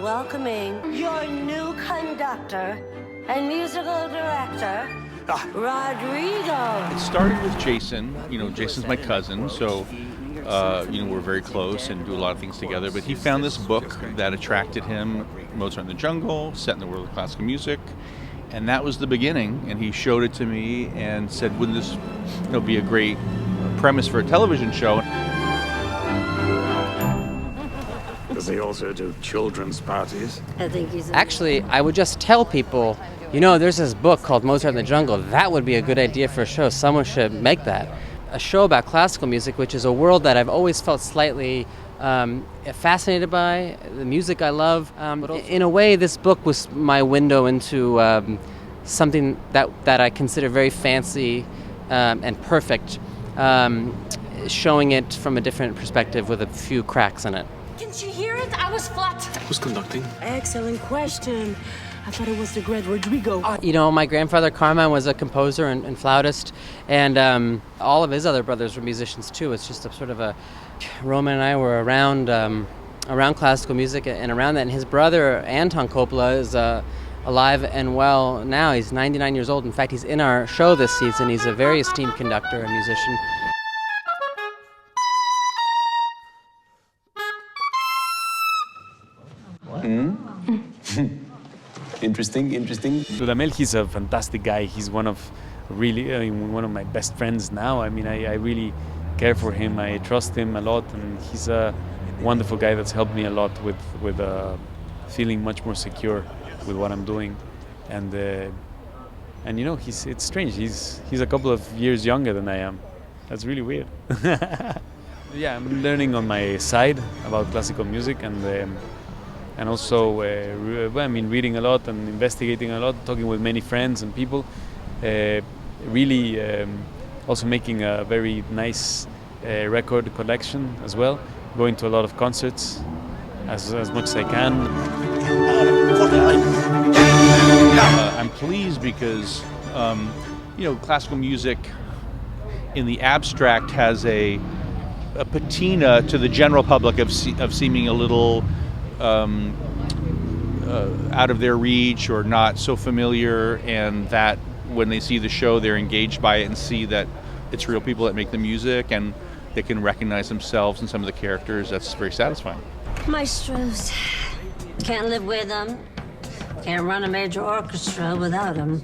welcoming your new conductor and musical director, Rodrigo. It started with Jason. Jason's my cousin, so we're very close and do a lot of things together. But he found this book that attracted him, Mozart in the Jungle, set in the world of classical music, and that was the beginning. And he showed it to me and said, "Wouldn't this, be a great premise for a television show?" Does he also do children's parties? I think he's Actually, I would just tell people, there's this book called Mozart in the Jungle. That would be a good idea for a show. Someone should make that. A show about classical music, which is a world that I've always felt slightly fascinated by, the music I love. In a way, this book was my window into something that I consider very fancy and perfect, showing it from a different perspective with a few cracks in it. Can you hear it? I was flat. Who's conducting? Excellent question. I thought it was the great Rodrigo. My grandfather Carmine was a composer and flautist, and all of his other brothers were musicians too. It's just a sort of a... Roman and I were around classical music and around that, and his brother Anton Coppola is alive and well now. He's 99 years old. In fact, he's in our show this season. He's a very esteemed conductor and musician. Interesting. Dudamel, he's a fantastic guy. He's one of my best friends now. I really care for him. I trust him a lot, and he's a wonderful guy that's helped me a lot with feeling much more secure with what I'm doing. And it's strange. He's a couple of years younger than I am. That's really weird. Yeah, I'm learning on my side about classical music, and also reading a lot and investigating a lot, talking with many friends and people. Also making a very nice record collection as well. Going to a lot of concerts as much as I can. I'm pleased because classical music in the abstract has a patina to the general public of seeming a little out of their reach or not so familiar, and that when they see the show they're engaged by it and see that it's real people that make the music and they can recognize themselves in some of the characters. That's very satisfying. Maestros. Can't live with them. Can't run a major orchestra without them.